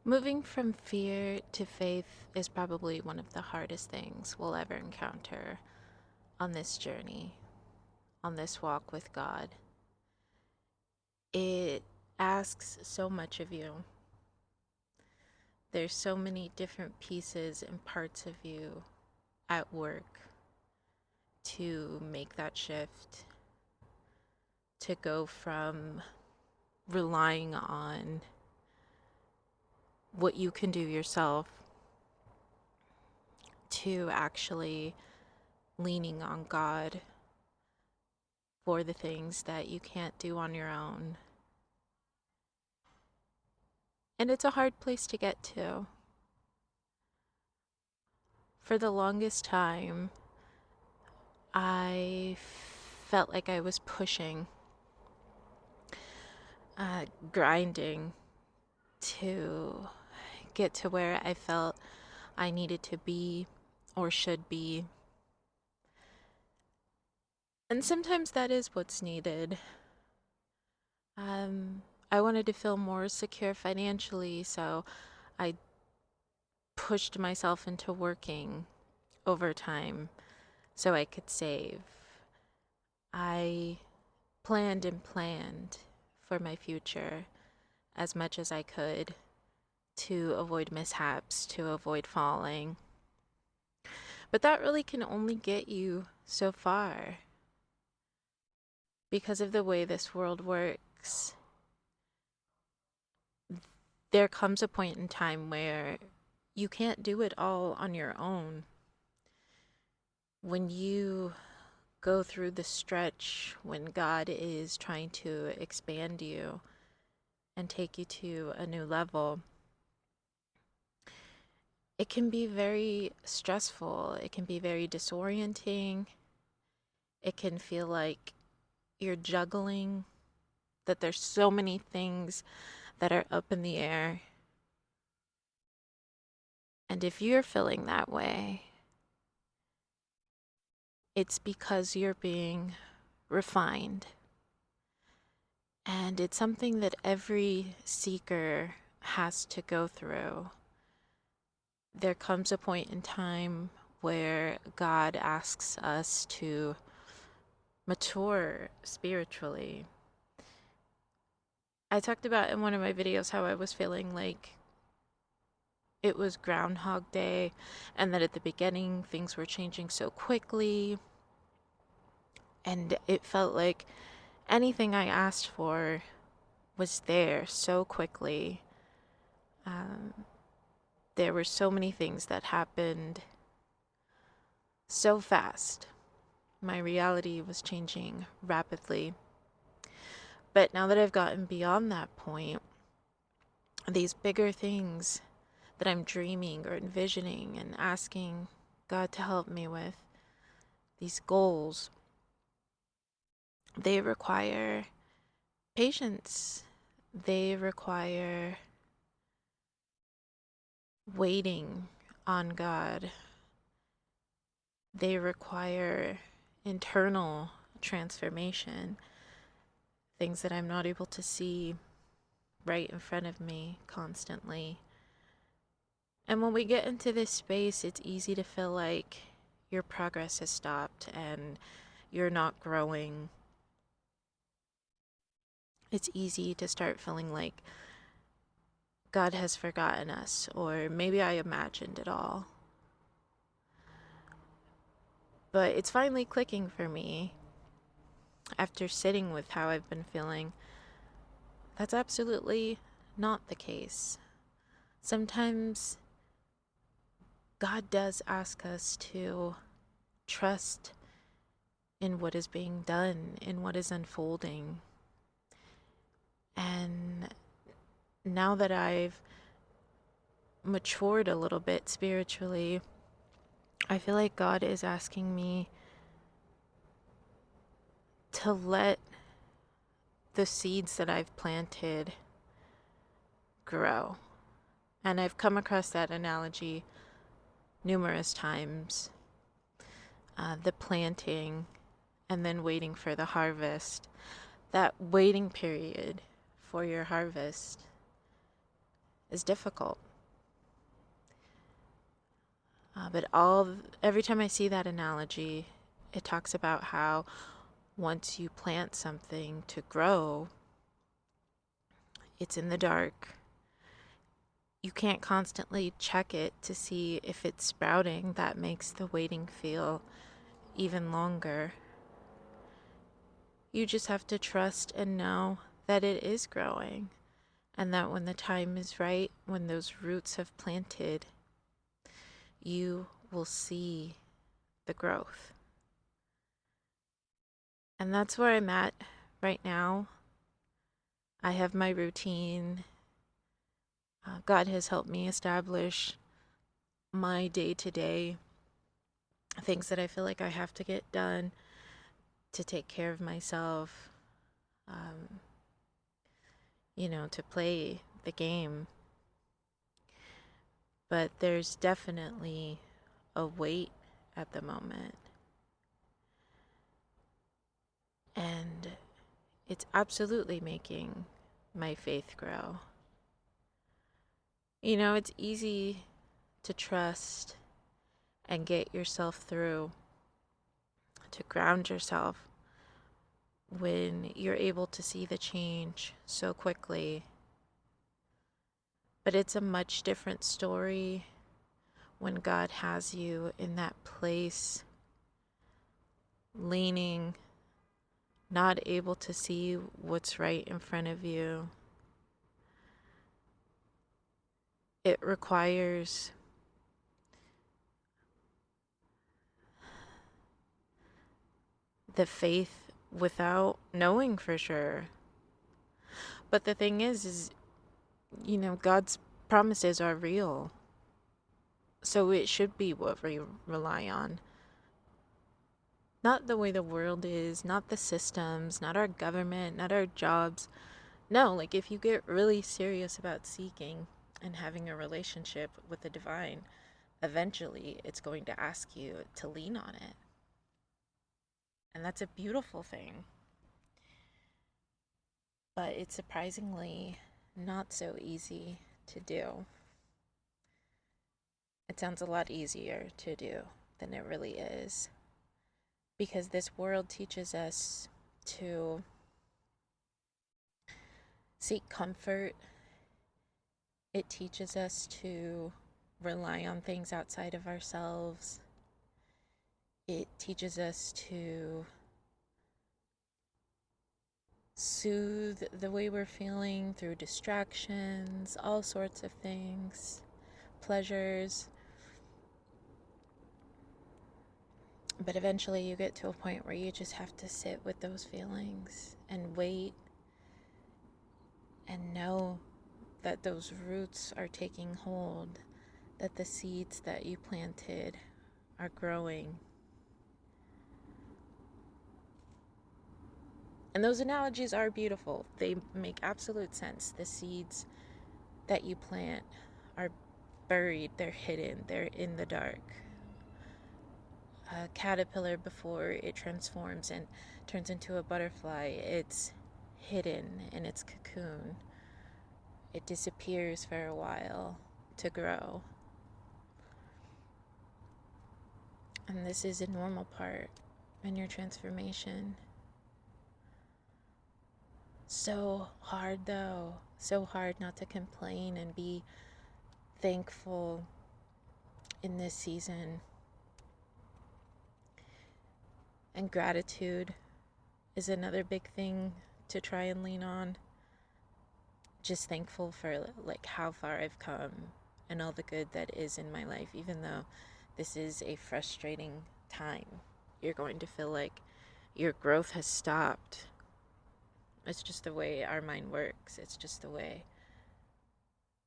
Moving from fear to faith is probably one of the hardest things we'll ever encounter on this journey, on this walk with God. It asks so much of you. There's so many different pieces and parts of you at work to make that shift, to go from relying on what you can do yourself to actually leaning on God for the things that you can't do on your own. And it's a hard place to get to. For the longest time, I felt like I was pushing, grinding to get to where I felt I needed to be or should be. And sometimes that is what's needed. I wanted to feel more secure financially, so I pushed myself into working overtime so I could save. I planned and planned for my future as much as I could to avoid mishaps, to avoid falling. But that really can only get you so far because of the way this world works. There comes a point in time where you can't do it all on your own. When you go through the stretch, when God is trying to expand you and take you to a new level, it can be very stressful. It can be very disorienting. It can feel like you're juggling, that there's so many things that are up in the air. And if you're feeling that way, it's because you're being refined. And it's something that every seeker has to go through. There comes a point in time where God asks us to mature spiritually. I talked about in one of my videos how I was feeling like it was Groundhog Day and that at the beginning things were changing so quickly. And it felt like anything I asked for was there so quickly. Um, there were so many things that happened so fast. My reality was changing rapidly. But now that I've gotten beyond that point, these bigger things that I'm dreaming or envisioning and asking God to help me with, these goals, they require patience. They require waiting on God. They require internal transformation, things that I'm not able to see right in front of me constantly. And when we get into this space, it's easy to feel like your progress has stopped and you're not growing. It's easy to start feeling like God has forgotten us, or maybe I imagined it all. But it's finally clicking for me after sitting with how I've been feeling. That's absolutely not the case. Sometimes God does ask us to trust in what is being done, in what is unfolding. And now that I've matured a little bit spiritually, I feel like God is asking me to let the seeds that I've planted grow. And I've come across that analogy numerous times. The planting and then waiting for the harvest. That waiting period for your harvest is difficult. But every time I see that analogy, it talks about how once you plant something to grow, it's in the dark. You can't constantly check it to see if it's sprouting. That makes the waiting feel even longer. You just have to trust and know that it is growing, and that when the time is right, when those roots have planted, you will see the growth. And that's where I'm at right now. I have my routine. God has helped me establish my day to day things that I feel like I have to get done to take care of myself, um, to play the game. But there's definitely a weight at the moment. And it's absolutely making my faith grow. It's easy to trust and get yourself through, to ground yourself when you're able to see the change so quickly. But it's a much different story when God has you in that place, leaning, not able to see what's right in front of you. It requires the faith without knowing for sure. But the thing is, God's promises are real. So it should be what we rely on. Not the way the world is, not the systems, not our government, not our jobs. No, like if you get really serious about seeking and having a relationship with the divine, eventually it's going to ask you to lean on it. And that's a beautiful thing. But it's surprisingly not so easy to do. It sounds a lot easier to do than it really is. Because this world teaches us to seek comfort. It teaches us to rely on things outside of ourselves. It teaches us to soothe the way we're feeling through distractions, all sorts of things, pleasures. But eventually you get to a point where you just have to sit with those feelings and wait and know that those roots are taking hold, that the seeds that you planted are growing. And those analogies are beautiful. They make absolute sense. The seeds that you plant are buried, they're hidden, they're in the dark. A caterpillar, before it transforms and turns into a butterfly, it's hidden in its cocoon. It disappears for a while to grow. And this is a normal part in your transformation. So hard though, so hard not to complain and be thankful in this season. And gratitude is another big thing to try and lean on. Just thankful for like how far I've come and all the good that is in my life, even though this is a frustrating time. You're going to feel like your growth has stopped. It's just the way our mind works. It's just the way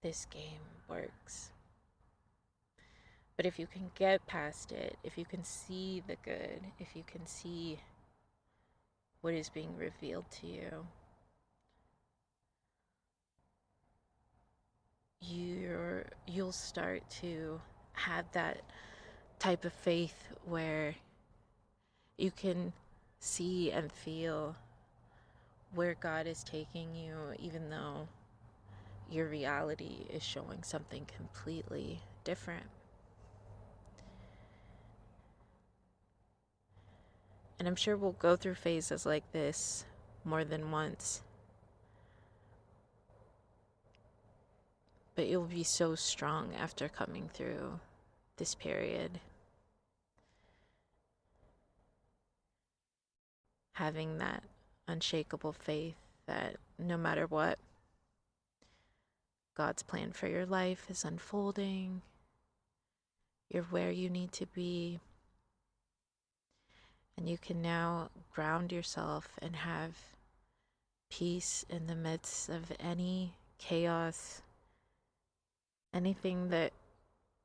this game works. But if you can get past it, if you can see the good, if you can see what is being revealed to you, you'll start to have that type of faith where you can see and feel where God is taking you, even though your reality is showing something completely different. And I'm sure we'll go through phases like this more than once. But you'll be so strong after coming through this period. Having that unshakable faith that no matter what, God's plan for your life is unfolding. You're where you need to be. And you can now ground yourself and have peace in the midst of any chaos, anything that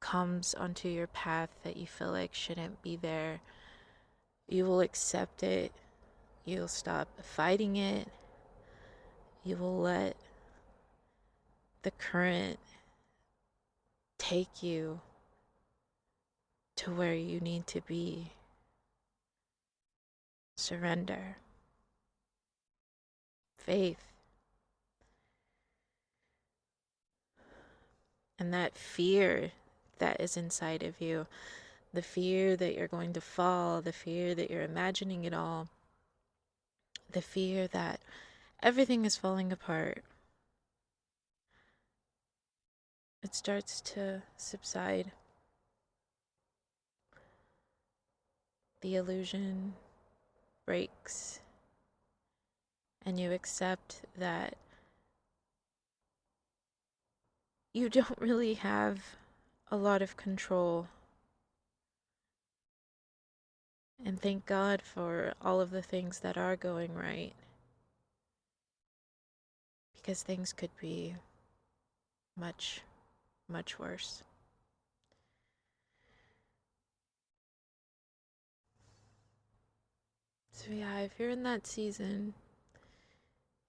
comes onto your path that you feel like shouldn't be there. You will accept it. You'll stop fighting it. You will let the current take you to where you need to be. Surrender. Faith. And that fear that is inside of you, the fear that you're going to fall, the fear that you're imagining it all, the fear that everything is falling apart, it starts to subside. The illusion breaks, and you accept that you don't really have a lot of control. And thank God for all of the things that are going right, because things could be much, much worse. So yeah, if you're in that season,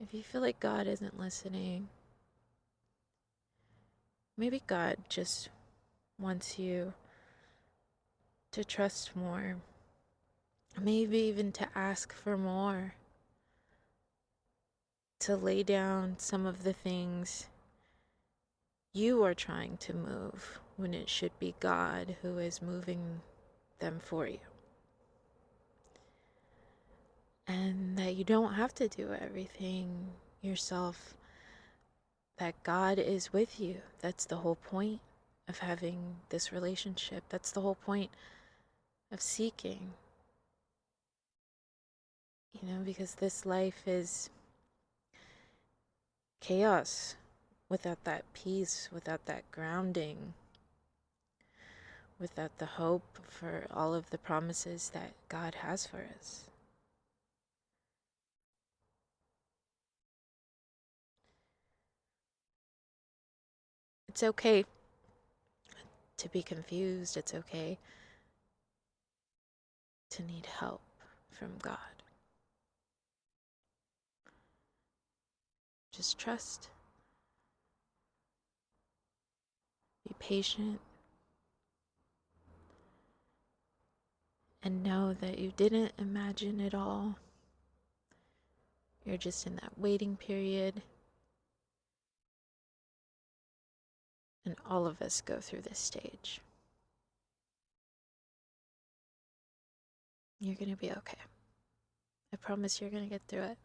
if you feel like God isn't listening, maybe God just wants you to trust more, maybe even to ask for more, to lay down some of the things you are trying to move when it should be God who is moving them for you. And that you don't have to do everything yourself, that God is with you. That's the whole point of having this relationship. That's the whole point of seeking. Because this life is chaos without that peace, without that grounding, without the hope for all of the promises that God has for us. It's okay to be confused. It's okay to need help from God. Just trust. Be patient. And know that you didn't imagine it all. You're just in that waiting period. And all of us go through this stage. You're going to be okay. I promise you're going to get through it.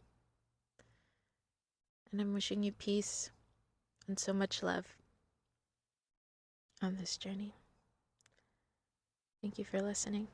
And I'm wishing you peace and so much love on this journey. Thank you for listening.